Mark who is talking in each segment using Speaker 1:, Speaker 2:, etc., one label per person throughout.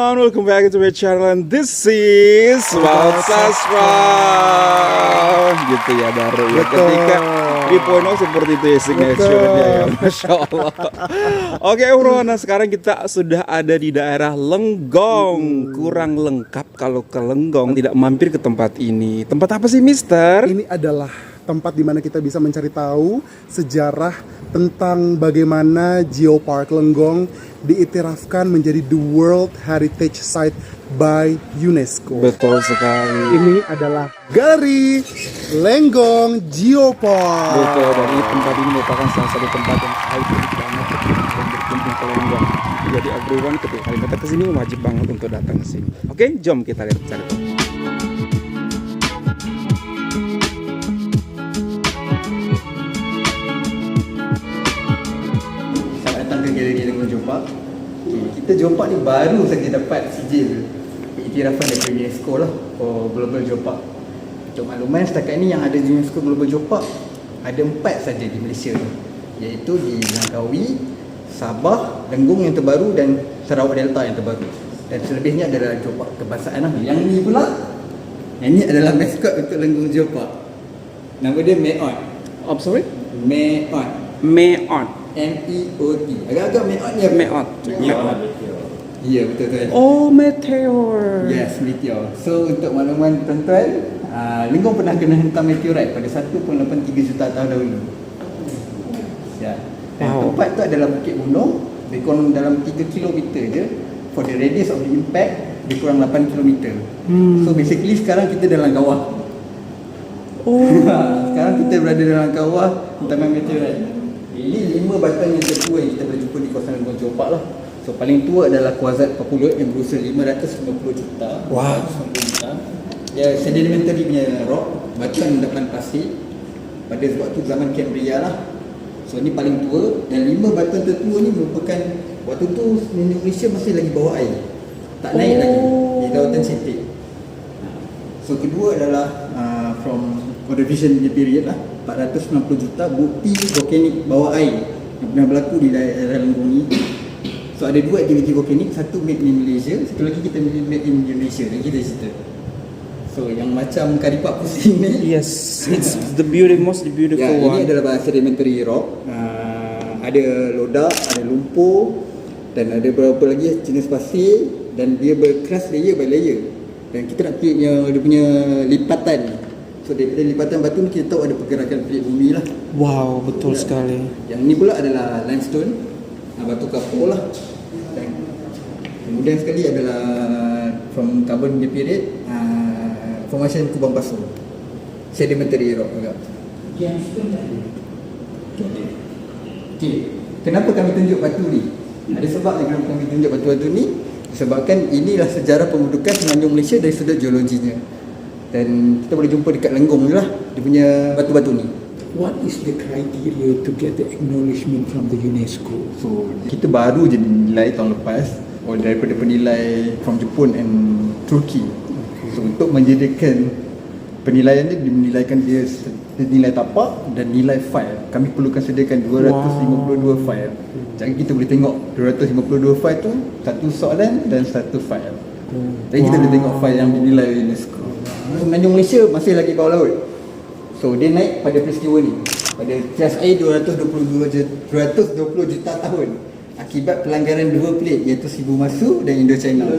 Speaker 1: everyone, welcome back to my channel and this is Wild Sastra. Gitu ya baru ya. Ketika 3.0 seperti itu ya signature-nya ya, Masya Allah. Oke bro, nah sekarang kita sudah ada di daerah Lenggong. Kurang lengkap kalau ke Lenggong tidak mampir ke tempat ini. Tempat apa sih Mister?
Speaker 2: Ini adalah tempat di mana kita bisa mencari tahu sejarah tentang bagaimana Geopark Lenggong diiktirafkan menjadi the World Heritage Site by UNESCO.
Speaker 1: Betul sekali.
Speaker 2: Ini adalah Galeri Lenggong Geopark.
Speaker 1: Betul, dan ini tempat ini merupakan salah satu tempat yang ikonik banget untuk berkunjung ke Lenggong. Jadi everyone ketika kalian datang ke sini wajib banget untuk datang ke sini. Oke, jom kita lihat cari tahu.
Speaker 3: Galeri Lenggong Geopark. Kita Geopark ni baru saja dapat sijil iktirafan dari UNESCO lah for Global Geopark. Untuk makluman, setakat ni yang ada di UNESCO Global Geopark ada 4 saja di Malaysia ni, iaitu di Langkawi, Sabah, Lenggong yang terbaru dan Sarawak Delta yang terbaru. Dan selebihnya adalah Geopark kebangsaan lah. Yang ni pula, yang ni adalah maskot untuk Lenggong Geopark. Nama dia Meot.
Speaker 1: Oh, sorry?
Speaker 3: Meot.
Speaker 1: Meot.
Speaker 3: M-E-O-T. Agak-agak Meot ni apa?
Speaker 1: Meot.
Speaker 3: Ya, betul-betul.
Speaker 1: Oh, meteor.
Speaker 3: Yes, meteor. So, untuk makluman tuan-tuan, Lenggong pernah kena hentam meteorit pada 1.83 juta tahun dahulu. Ya. Dan tempat tu adalah Bukit Gunung. Dia kurang dalam 3 km je. For the radius of the impact, dia kurang 8 km. So, basically sekarang kita dalam kawah.
Speaker 1: Oh.
Speaker 3: Sekarang kita berada dalam kawah hentaman meteorit. Ini 5 batuan yang tertua yang kita boleh jumpa di kawasan Lenggong Geopark lah. So paling tua adalah Kuazat Papulut yang berusia 590 juta.
Speaker 1: Wow.
Speaker 3: 590 juta. Dia sedimentary punya rock, batuan endapan pasir. Pada sebab tu zaman Cambria lah. So ni paling tua dan 5 batuan tertua ni merupakan waktu tu Indonesia masih lagi bawah air. Tak naik lagi di lautan Cetek. So kedua adalah from Ordovician period lah, 490 juta bukti volkanik bawah air yang pernah berlaku di daerah Lenggong ni. So ada 2 aktiviti volkanik, satu made in Malaysia, satu lagi kita made in Indonesia. Dan kita cerita. So yang macam karipak pusing ni,
Speaker 1: Yes, it's the most beautiful
Speaker 3: ya,
Speaker 1: one.
Speaker 3: ini adalah sedimentary rock. Ada lodak, ada lumpur dan ada beberapa lagi jenis pasir dan dia berkeras layer by layer. Dan kita nak tengok dia punya lipatan. So daripada lipatan batu ni kita tahu ada pergerakan plate bumi lah.
Speaker 1: Wow, betul sekali.
Speaker 3: Yang ni pula adalah limestone, batu kapur lah. Dan kemudian sekali adalah from carbon period, formation kubang pasir, sedimentary rock juga. Okay. Kenapa kami tunjuk batu ni? Ada sebab yang kenapa kami tunjuk batu-batu ni. Disebabkan inilah sejarah pembentukan Semenanjung Malaysia dari sudut geologinya. Dan kita boleh jumpa dekat Lenggong je lah dia punya batu-batu ni.
Speaker 4: What is the criteria to get the acknowledgement from the UNESCO?
Speaker 3: So kita baru je dinilai tahun lepas daripada penilai from Jepun and Turki. So untuk menjadikan penilaian ni dinilaikan dia nilai tapak dan nilai file. Kami perlukan sediakan 252 file. Jadi kita boleh tengok 252 file tu, satu soalan dan satu file. Jadi kita boleh tengok file yang dinilai oleh UNESCO. Semenanjung Malaysia masih lagi bawah laut. So dia naik pada peristiwa ni, pada jas air 220 juta tahun akibat pelanggaran 2 plate iaitu Sibu Masu dan Indochina.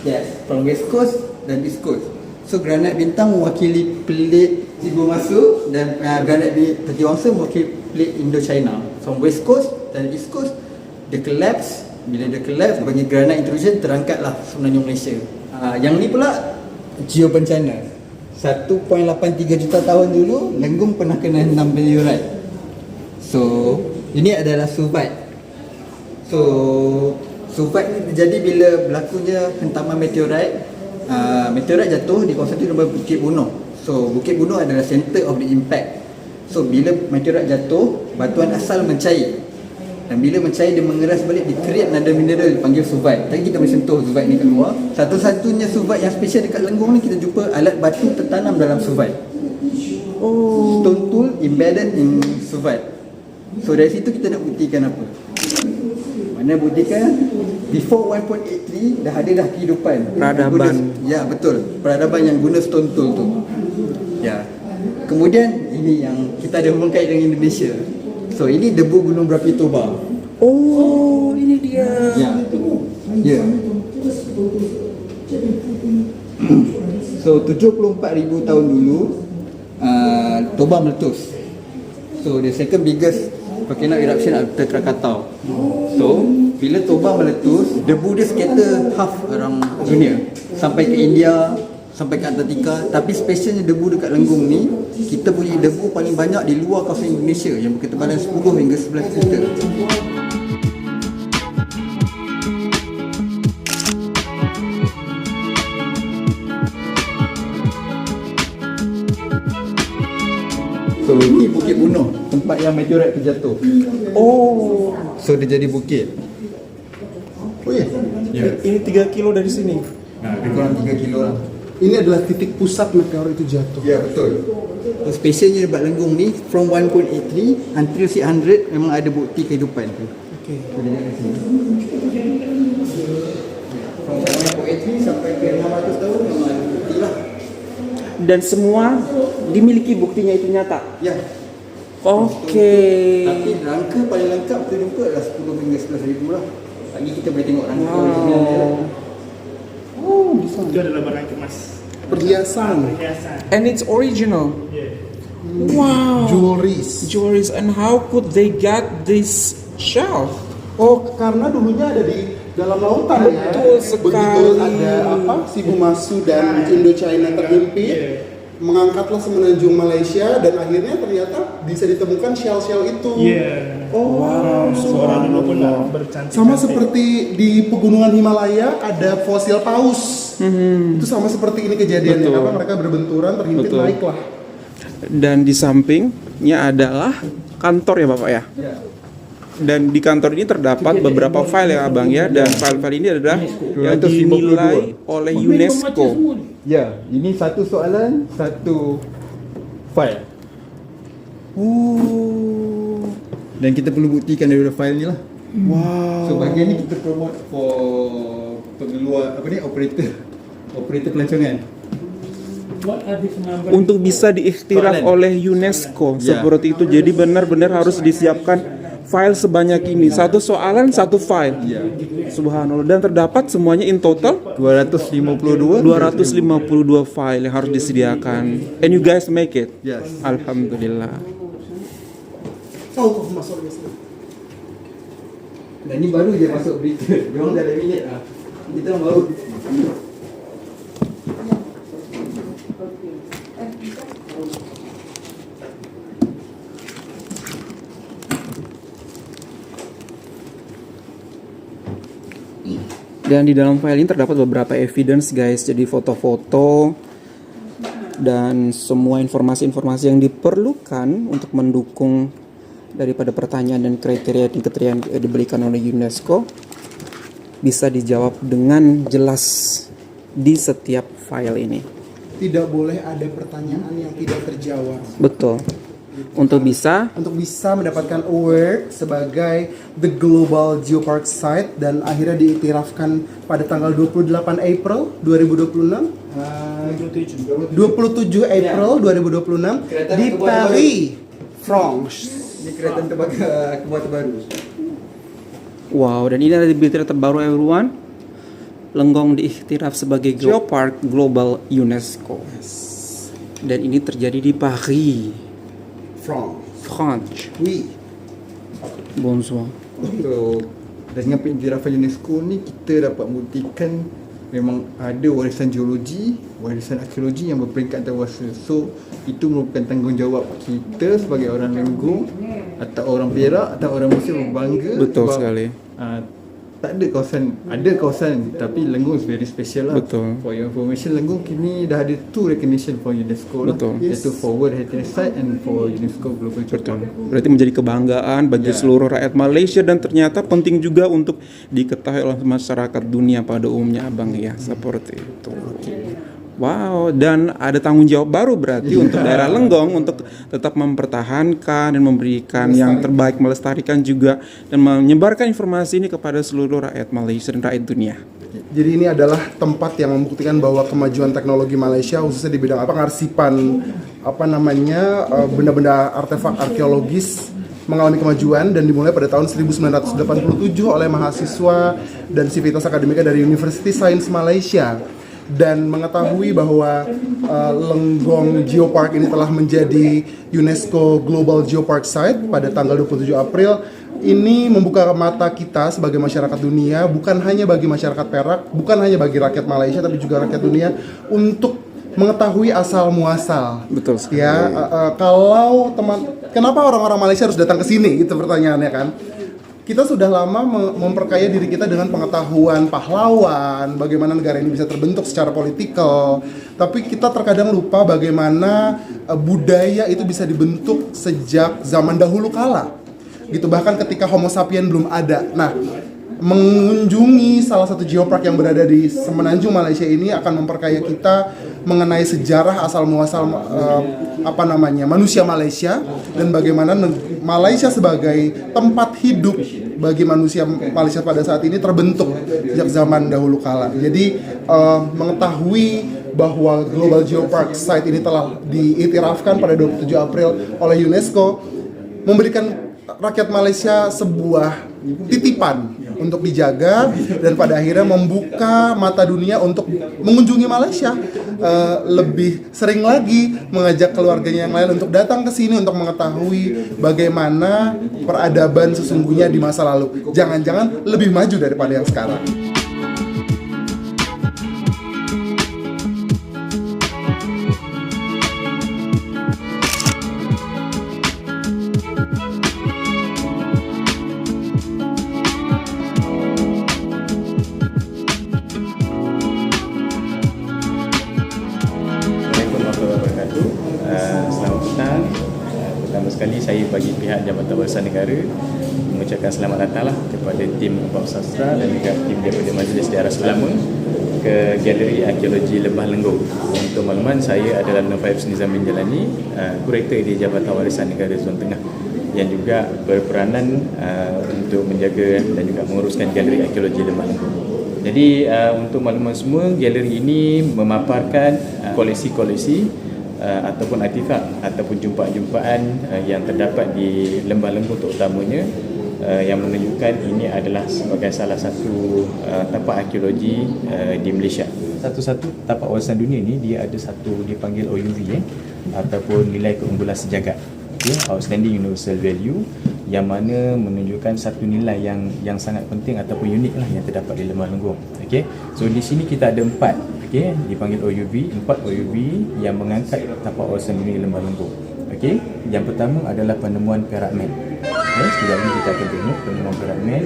Speaker 3: Yes, from West Coast dan East Coast. So granat bintang mewakili plate Sibu Masu dan granat Tetiwangsa mewakili plate Indochina. From West Coast dan East Coast dia collapse. Bila dia collapse bagi granat intrusion terangkatlah Semenanjung Malaysia. Yang ni pula geobencana. 1.83 juta tahun dulu Lenggong pernah kena hentam meteorit. So ini adalah sulfide. So sulfide ni terjadi bila berlakunya hentaman meteorit. Meteorit jatuh di kawasan tu nama Bukit Bunuh. So Bukit Bunuh adalah center of the impact. So bila meteorit jatuh, batuan asal mencair. Dan bila mencair dia mengeras balik, dia create another mineral dipanggil sulfide. Tadi kita boleh sentuh sulfide ni kat luar. Satu-satunya sulfide yang special dekat Lenggong ni kita jumpa alat batu tertanam dalam sulfide. Oh, stone tool embedded in sulfide. So dari situ kita nak buktikan apa? Mana buktikan before 1.83 dah ada dah kehidupan.
Speaker 1: Peradaban.
Speaker 3: Ya betul, peradaban yang guna stone tool tu. Ya. Kemudian ini yang kita ada hubungkan dengan Indonesia. So ini debu gunung berapi Toba.
Speaker 1: Oh, ini dia.
Speaker 3: Ya. Ya. So 74,000 tahun dulu Toba meletus. So the second biggest volcano eruption after Krakatau. So bila Toba meletus, debu dia scatter half around dunia sampai ke India, sampai ke Antartika. Tapi specialnya debu dekat Lenggong ni, kita punya debu paling banyak di luar kawasan Indonesia yang berketebalan 10 hingga 11 meter. So ini Bukit Bunuh, tempat yang meteorit terjatuh.
Speaker 1: Oh,
Speaker 3: So dia jadi bukit.
Speaker 2: Oh ya,
Speaker 1: ini 3 kilo dari sini.
Speaker 3: Lebih kurang 3 kilo lah.
Speaker 2: ini adalah titik pusat meteor itu jatuh.
Speaker 3: Ya betul. So, spesialnya debat Lenggong ni from 1.83 until 600 memang ada bukti kehidupan tu.
Speaker 2: Okey.
Speaker 3: So dia dari sini. From 1.83 sampai ke 500 tahun memang ada bukti lah.
Speaker 1: Dan semua dimiliki buktinya itu nyata.
Speaker 3: Ya.
Speaker 1: Oke.
Speaker 3: Tapi rangka paling lengkap kita jumpa adalah 10 hingga 11 ribu lah. Lagi kita boleh tengok rangka original dia.
Speaker 2: Oh, di sana.
Speaker 5: Itu adalah barang kemas.
Speaker 2: Perhiasan,
Speaker 5: Perhiasan.
Speaker 1: And it's original.
Speaker 5: Yeah.
Speaker 1: Wow.
Speaker 2: jewelries.
Speaker 1: Jewelries. And how could they get this shelf?
Speaker 2: Oh, karena dulunya ada di dalam lautan ya.
Speaker 1: Betul sekali.
Speaker 2: Begitu ada apa? Si Bumasu dan Indochina terhimpit, mengangkatlah semenanjung Malaysia dan akhirnya ternyata bisa ditemukan shell-shell itu.
Speaker 5: Yeah.
Speaker 2: Oh, wow.
Speaker 5: Seorang dulu pun bercantik.
Speaker 2: Sama seperti di pegunungan Himalaya ada fosil paus. Itu sama seperti ini kejadiannya.
Speaker 1: Betul.
Speaker 2: Karena mereka berbenturan terhimpit
Speaker 1: Betul.
Speaker 2: naiklah.
Speaker 1: Dan di sampingnya adalah kantor ya Bapak ya.
Speaker 3: Ya.
Speaker 1: Dan di kantor ini terdapat beberapa file ya Abang ya. Dan file-file ini adalah yang
Speaker 3: 252.
Speaker 1: dinilai oleh UNESCO.
Speaker 3: Ya, ini satu soalan, satu file. Dan kita perlu buktikan daripada file ni lah.
Speaker 1: Wow.
Speaker 3: So bahagian ni kita promote for pengeluar operator pelancongan.
Speaker 5: What are these numbers?
Speaker 1: Untuk bisa diiktiraf
Speaker 3: Soalan.
Speaker 1: oleh UNESCO
Speaker 3: Ya.
Speaker 1: seperti itu. Jadi benar-benar harus disiapkan file sebanyak ini. Satu soalan, satu file.
Speaker 3: Ya.
Speaker 1: Subhanallah. Dan terdapat semuanya in total 252 file yang harus disediakan. And you guys make it.
Speaker 3: Yes.
Speaker 1: Alhamdulillah.
Speaker 2: Oh, masuk lagi.
Speaker 3: Dan ni baru je masuk berita. Diorang dah laminate lah. Kita orang baru.
Speaker 1: Dan di dalam file ini terdapat beberapa evidence guys. Jadi foto-foto dan semua informasi-informasi yang diperlukan untuk mendukung daripada pertanyaan dan kriteria yang diberikan oleh UNESCO bisa dijawab dengan jelas di setiap file ini.
Speaker 2: Tidak boleh ada pertanyaan yang tidak terjawab.
Speaker 1: Betul. Untuk bisa
Speaker 2: mendapatkan award sebagai The Global Geopark Site dan akhirnya diiktirafkan pada tanggal 28 April 2026 27 April 2026 di Paris, France.
Speaker 3: Ini kereta keluar terbaru.
Speaker 1: wow, dan ini ada berita terbaru everyone. Lenggong diiktiraf sebagai Geopark Global UNESCO. Dan ini terjadi di Paris, France.
Speaker 2: Oui.
Speaker 1: Bonsoir.
Speaker 3: So dengan pengiktirafan UNESCO ni kita dapat buktikan memang ada warisan geologi, warisan arkeologi yang berperingkat antarabangsa. So itu merupakan tanggungjawab kita sebagai orang Lenggong atau orang Perak atau orang Malaysia berbangga.
Speaker 1: Betul
Speaker 3: sebab,
Speaker 1: sekali.
Speaker 3: tak ada kawasan tapi Lenggong is very special lah.
Speaker 1: Betul.
Speaker 3: For your information, Lenggong kini dah ada 2 recognition for UNESCO
Speaker 1: Betul.
Speaker 3: lah. Iaitu for World Heritage Site and for UNESCO Global Geopark.
Speaker 1: Berarti menjadi kebanggaan bagi seluruh rakyat Malaysia dan ternyata penting juga untuk diketahui oleh masyarakat dunia pada umumnya Abang ya, seperti itu. Wow, dan ada tanggung jawab baru berarti untuk daerah Lenggong untuk tetap mempertahankan dan memberikan yang terbaik, melestarikan juga dan menyebarkan informasi ini kepada seluruh rakyat Malaysia dan rakyat dunia.
Speaker 2: Jadi ini adalah tempat yang membuktikan bahwa kemajuan teknologi Malaysia khususnya di bidang pengarsipan benda-benda artefak arkeologis mengalami kemajuan dan dimulai pada tahun 1987 oleh mahasiswa dan sivitas akademika dari University Science Malaysia. Dan mengetahui bahwa Lenggong Geopark ini telah menjadi UNESCO Global Geopark Site pada tanggal 27 April, ini membuka mata kita sebagai masyarakat dunia, bukan hanya bagi masyarakat Perak, bukan hanya bagi rakyat Malaysia, tapi juga rakyat dunia untuk mengetahui asal muasal.
Speaker 1: Betul sekali.
Speaker 2: Ya, kenapa orang-orang Malaysia harus datang ke sini? Gitu pertanyaannya kan. Kita sudah lama memperkaya diri kita dengan pengetahuan pahlawan, bagaimana negara ini bisa terbentuk secara politikal. Tapi kita terkadang lupa bagaimana budaya itu bisa dibentuk sejak zaman dahulu kala. Gitu, bahkan ketika Homo sapien belum ada. Nah, mengunjungi salah satu geopark yang berada di semenanjung Malaysia ini akan memperkaya kita mengenai sejarah asal muasal manusia Malaysia dan bagaimana Malaysia sebagai tempat hidup bagi manusia Malaysia pada saat ini terbentuk sejak zaman dahulu kala. Jadi mengetahui bahwa Global Geopark Site ini telah diiktirafkan pada 27 April oleh UNESCO memberikan rakyat Malaysia sebuah titipan untuk dijaga dan pada akhirnya membuka mata dunia untuk mengunjungi Malaysia, lebih sering lagi mengajak keluarganya yang lain untuk datang ke sini untuk mengetahui bagaimana peradaban sesungguhnya di masa lalu. Jangan-jangan lebih maju daripada yang sekarang.
Speaker 6: Selamat petang. Pertama sekali saya bagi pihak Jabatan Warisan Negara mengucapkan selamat datanglah kepada tim Bab Sastra dan juga tim daripada Majlis Sejarah Ulama ke Galeri Arkeologi Lembah Lenggong. Untuk makluman, saya adalah Novaib Nizamin Jalani, Kurator di Jabatan Warisan Negara Zon Tengah yang juga berperanan untuk menjaga dan juga menguruskan Galeri Arkeologi Lembah Lenggong. Jadi untuk makluman semua, galeri ini memaparkan koleksi-koleksi ataupun artifak ataupun jumpaan-jumpaan yang terdapat di Lembah Lenggong terutamanya, yang menunjukkan ini adalah sebagai salah satu tapak arkeologi di Malaysia. Satu-satu tapak warisan dunia ni dia ada satu dipanggil OUV ataupun nilai keunggulan sejagat, Outstanding Universal Value, yang mana menunjukkan satu nilai yang sangat penting ataupun unik lah yang terdapat di Lembah Lenggong. Okay? So di sini kita ada 4, dipanggil OUV, 4 OUV yang mengangkat tapak warisan dunia Lembah Lenggong. Okay? Yang pertama adalah penemuan perak man. Sekejap ini kita akan tengok penemuan perak man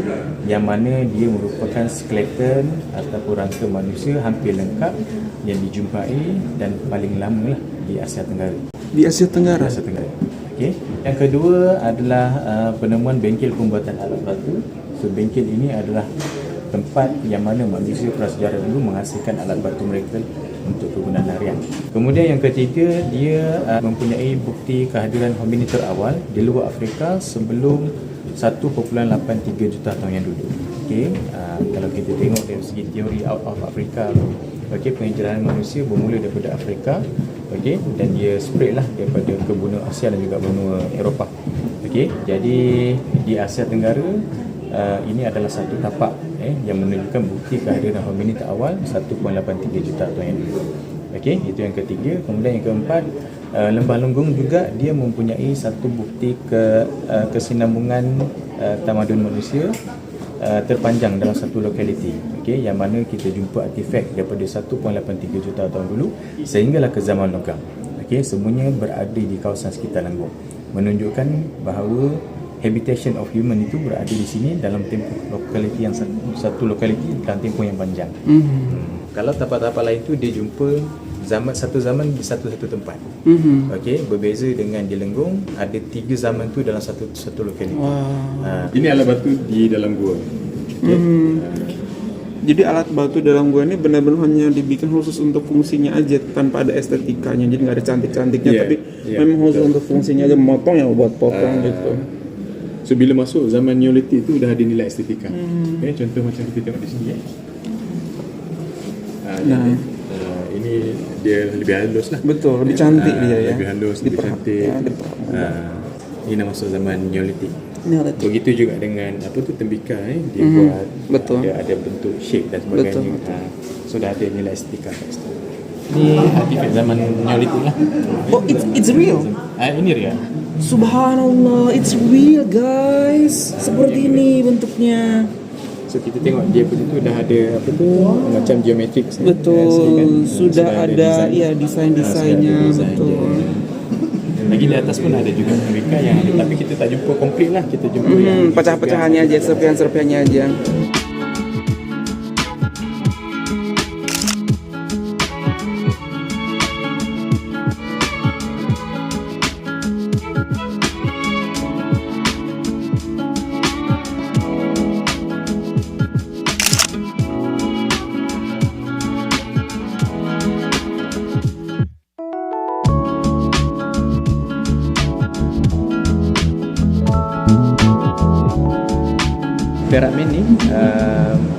Speaker 6: yang mana dia merupakan skeleton ataupun rangka manusia hampir lengkap yang dijumpai dan paling lama lah di Asia Tenggara.
Speaker 1: Di Asia Tenggara.
Speaker 6: Asia Tenggara. Okay. Yang kedua adalah penemuan bengkel pembuatan alat batu. So bengkel ini adalah tempat yang mana manusia prasejarah dulu menghasilkan alat batu mereka untuk kegunaan harian. Kemudian yang ketiga, dia mempunyai bukti kehadiran hominid terawal di luar Afrika sebelum 1.83 juta tahun yang dulu. Okay. Kalau kita tengok dari segi teori out of Africa, penjelajahan manusia bermula daripada Afrika, dan dia spread lah daripada ke benua Asia dan juga benua Eropah. Jadi di Asia Tenggara ini adalah satu tapak yang menunjukkan bukti kehadiran hominid awal 1.83 juta tahun yang dulu. Itu yang ketiga. Kemudian yang keempat, Lembah Lenggong juga dia mempunyai satu bukti kesinambungan tamadun manusia terpanjang dalam satu lokaliti, yang mana kita jumpa artifak daripada 1.83 juta tahun dulu sehinggalah ke zaman logam. Semuanya berada di kawasan sekitar Lenggong, menunjukkan bahawa habitation of human itu berada di sini dalam tempoh lokaliti yang satu lokaliti dalam tempoh yang panjang. Kalau tapak-tapak lain itu dia jumpa satu zaman di satu tempat. Berbeza dengan di Lenggong ada 3 zaman tu dalam satu lokaliti.
Speaker 7: Ini alat batu di dalam gua.
Speaker 1: Jadi alat batu dalam gua ini benar-benar hanya dibikin khusus untuk fungsinya aja tanpa ada estetikanya. Jadi nggak ada cantik-cantiknya,
Speaker 6: Yeah,
Speaker 1: tapi
Speaker 6: yeah,
Speaker 1: memang khusus
Speaker 6: betul.
Speaker 1: untuk fungsinya aja, memotong ya buat potong gitu.
Speaker 6: So bila masuk zaman Neolithic itu dah ada nilai estetika. Okay, contoh macam kita tengok di sini. Ini dia lebih halus lah.
Speaker 1: Betul, lebih cantik dia ya.
Speaker 6: Lebih halus, lebih cantik.
Speaker 1: Ya,
Speaker 6: Ini dah masuk zaman Neolithic.
Speaker 1: Neolithic.
Speaker 6: Begitu juga dengan apa tu tembikar dia buat
Speaker 1: betul.
Speaker 6: ada bentuk shape dan sebagainya.
Speaker 1: Betul.
Speaker 6: So dah ada nilai estetika kat situ. Ni artifact zaman Neolithic lah.
Speaker 1: Oh, it's real.
Speaker 6: Ini real.
Speaker 1: Subhanallah, it's real guys. Seperti ini bentuknya.
Speaker 6: So kita tengok dia pun itu dah ada apa tu macam geometric.
Speaker 1: Betul, sudah ada ya desain-desainnya, betul.
Speaker 6: Lagi di atas pun ada juga mereka yang ada, tapi kita tak jumpa komplit lah, kita jumpa yang
Speaker 1: Pecah-pecahannya aja, serpihan-serpihannya aja.
Speaker 6: Pyramid ni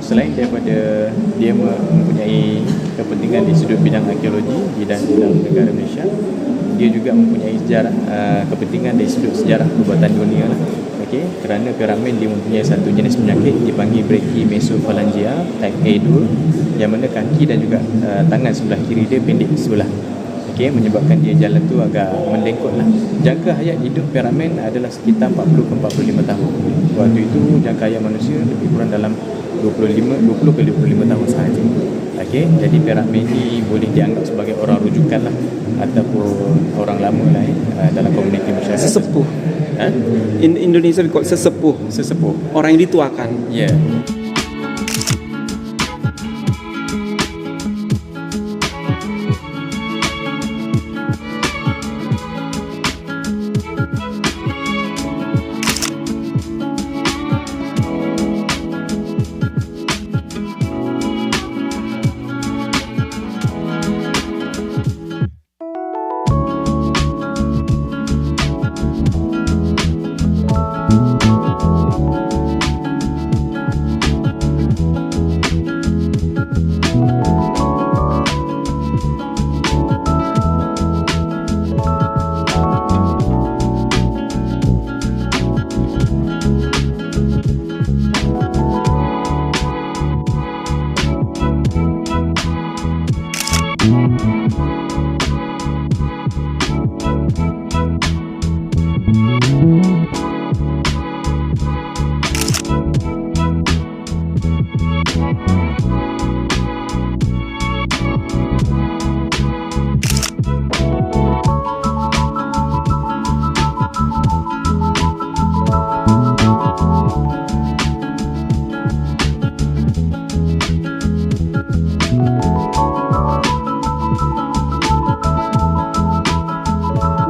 Speaker 6: selain daripada dia mempunyai kepentingan di sudut bidang arkeologi, bidang negara Malaysia, dia juga mempunyai sejarah kepentingan dari sudut sejarah perubatan dunia lah. Okey, kerana piramid dia mempunyai satu jenis penyakit dipanggil brachymesophalangia type A2, yang mana kaki dan juga tangan sebelah kiri dia pendek sebelah. Okey, menyebabkan dia jalan tu agak mendengkot lah. Jangka hayat hidup piramid adalah sekitar 40 ke 45 tahun. Waktu itu jangka hayat manusia lebih kurang dalam 20 ke 25 tahun sahaja. Okey, jadi piramid ni boleh dianggap sebagai orang rujukan lah, ataupun orang lama lah dalam komuniti masyarakat.
Speaker 1: Sesepuh. In Indonesia we call sesepuh.
Speaker 6: Sesepuh.
Speaker 1: Orang yang dituakan.
Speaker 6: Ya. Yeah.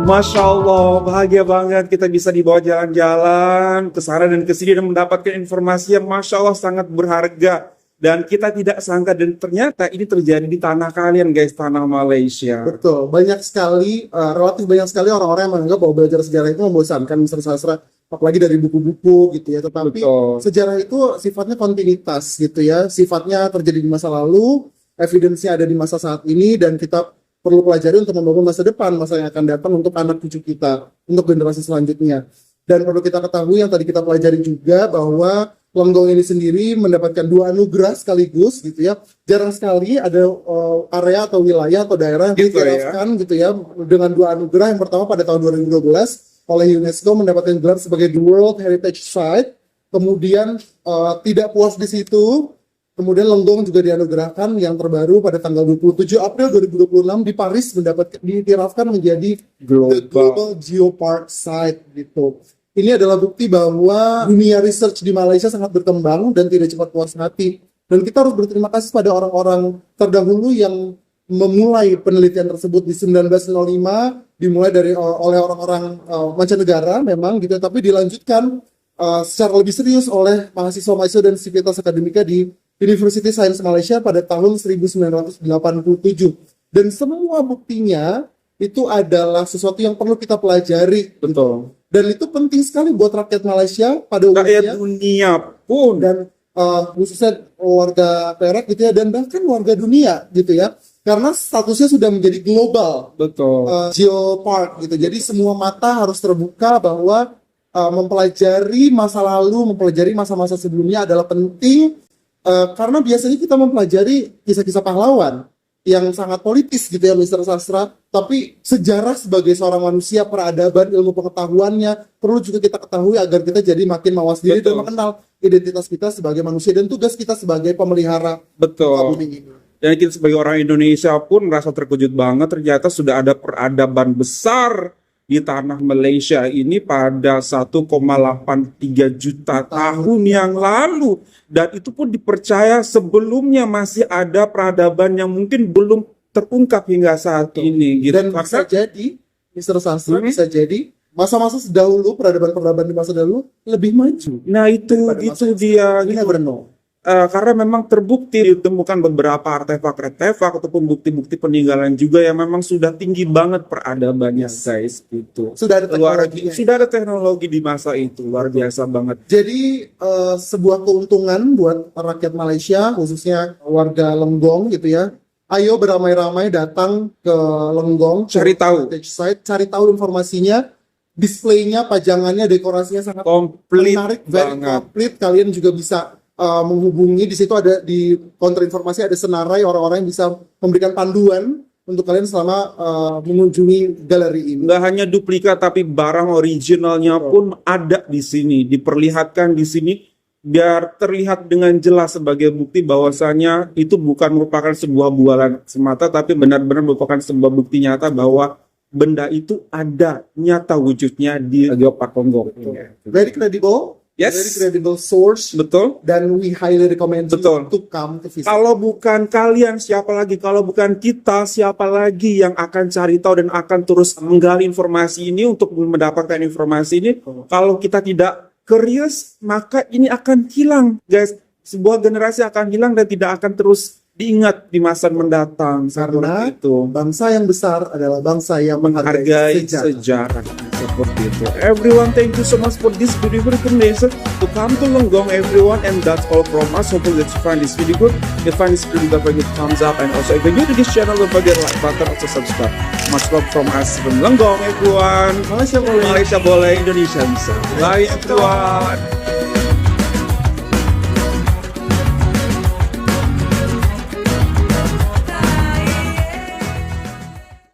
Speaker 1: Masya Allah, bahagia banget kita bisa dibawa jalan-jalan ke sana dan ke sini dan mendapatkan informasi yang Masya Allah sangat berharga. Dan kita tidak sangka, dan ternyata ini terjadi di tanah kalian guys, tanah Malaysia.
Speaker 2: Betul, banyak sekali, relatif banyak sekali orang-orang yang menganggap bahwa belajar sejarah itu membosankan, misalnya sastra, apalagi dari buku-buku gitu ya. Tetapi
Speaker 1: Betul.
Speaker 2: sejarah itu sifatnya kontinuitas gitu ya, sifatnya terjadi di masa lalu, evidence-nya ada di masa saat ini, dan kita perlu pelajari untuk membangun masa depan, masa yang akan datang untuk anak cucu kita, untuk generasi selanjutnya. Dan perlu kita ketahui yang tadi kita pelajari juga bahwa Lenggong ini sendiri mendapatkan 2 anugerah sekaligus gitu ya. Jarang sekali ada area atau wilayah atau daerah yang
Speaker 1: Gitu ya.
Speaker 2: diiktirafkan gitu ya dengan 2 anugerah. Yang pertama pada tahun 2012 oleh UNESCO mendapatkan gelar sebagai The World Heritage Site. Kemudian tidak puas di situ, kemudian Lenggong juga dianugerahkan yang terbaru pada tanggal 27 April 2026 di Paris diiktirafkan menjadi The Global Geopark Site gitu. Ini adalah bukti bahwa dunia research di Malaysia sangat berkembang dan tidak cepat puas hati. Dan kita harus berterima kasih pada orang-orang terdahulu yang memulai penelitian tersebut di 1905, dimulai dari oleh orang-orang mancanegara memang gitu, tapi dilanjutkan secara lebih serius oleh mahasiswa-mahasiswa dan sivitas akademika di University Science Malaysia pada tahun 1987. Dan semua buktinya itu adalah sesuatu yang perlu kita pelajari.
Speaker 1: Betul.
Speaker 2: Dan itu penting sekali buat rakyat Malaysia pada
Speaker 1: Rakyat
Speaker 2: umumnya.
Speaker 1: dunia pun.
Speaker 2: Dan khususnya warga Perak gitu ya, dan bahkan warga dunia gitu ya. Karena statusnya sudah menjadi global.
Speaker 1: Betul.
Speaker 2: Geopark gitu. Jadi semua mata harus terbuka bahwa mempelajari masa lalu, mempelajari masa-masa sebelumnya adalah penting, karena biasanya kita mempelajari kisah-kisah pahlawan yang sangat politis gitu ya, Mr. Sastra, tapi sejarah sebagai seorang manusia, peradaban, ilmu pengetahuannya perlu juga kita ketahui agar kita jadi makin mawas diri dan
Speaker 1: Betul.
Speaker 2: mengenal identitas kita sebagai manusia dan tugas kita sebagai pemelihara
Speaker 1: Betul.
Speaker 2: bumi ini.
Speaker 1: Dan kita sebagai orang Indonesia pun merasa terkejut banget, ternyata sudah ada peradaban besar di tanah Malaysia ini pada 1,83 juta tahun yang lalu. Dan itu pun dipercaya sebelumnya masih ada peradaban yang mungkin belum terungkap hingga saat ini. Gitu.
Speaker 2: Dan bisa jadi, Mr. Sastra, bisa jadi masa-masa sedahulu, peradaban-peradaban di masa dahulu lebih maju.
Speaker 1: Nah itu dia.
Speaker 2: You
Speaker 1: Gitu.
Speaker 2: never know.
Speaker 1: Karena memang terbukti ditemukan beberapa artefak-artefak ataupun bukti-bukti peninggalan juga yang memang sudah tinggi banget peradabannya, guys. Gitu.
Speaker 2: Sudah ada
Speaker 1: Luar,
Speaker 2: teknologinya.
Speaker 1: sudah ada teknologi di masa itu, luar biasa banget.
Speaker 2: Jadi sebuah keuntungan buat rakyat Malaysia, khususnya warga Lenggong gitu ya. Ayo beramai-ramai datang ke Lenggong,
Speaker 1: Cari tahu.
Speaker 2: Heritage Site, cari tahu informasinya, displaynya, pajangannya, dekorasinya sangat
Speaker 1: Komplit
Speaker 2: menarik, very
Speaker 1: banget.
Speaker 2: complete. Kalian juga bisa menghubungi, di situ ada di counter informasi ada senarai orang-orang yang bisa memberikan panduan untuk kalian selama mengunjungi galeri ini.
Speaker 1: Nggak hanya duplikat tapi barang originalnya pun ada di sini, diperlihatkan di sini biar terlihat dengan jelas sebagai bukti bahwasanya itu bukan merupakan sebuah bualan semata tapi benar-benar merupakan sebuah bukti nyata bahwa benda itu ada nyata wujudnya di Geopark Lenggong.
Speaker 2: Very credible,
Speaker 1: Yes.
Speaker 2: very credible source,
Speaker 1: Betul.
Speaker 2: dan we highly recommend you
Speaker 1: Betul.
Speaker 2: to come to visit.
Speaker 1: Kalau bukan kalian, siapa lagi? Kalau bukan kita, siapa lagi yang akan cari tahu dan akan terus menggali informasi ini untuk mendapatkan informasi ini? Kalau kita tidak curious, maka ini akan hilang, guys. Sebuah generasi akan hilang dan tidak akan terus diingat di masa mendatang.
Speaker 2: Karena
Speaker 1: Seperti itu.
Speaker 2: bangsa yang besar adalah bangsa yang menghargai
Speaker 1: Menghargai
Speaker 2: sejarah.
Speaker 1: sejarah. Seperti itu. Everyone, thank you so much for this beautiful recommendation to come to Lenggong, everyone, and that's all from us. Hopefully that you find this video good. If you find this video, don't forget to thumbs up, and also if you're new to this channel, don't forget like button, also subscribe. Much love from us from Lenggong, everyone.
Speaker 2: Malaysia boleh.
Speaker 1: Malaysia boleh, Indonesia bisa. Bye, everyone.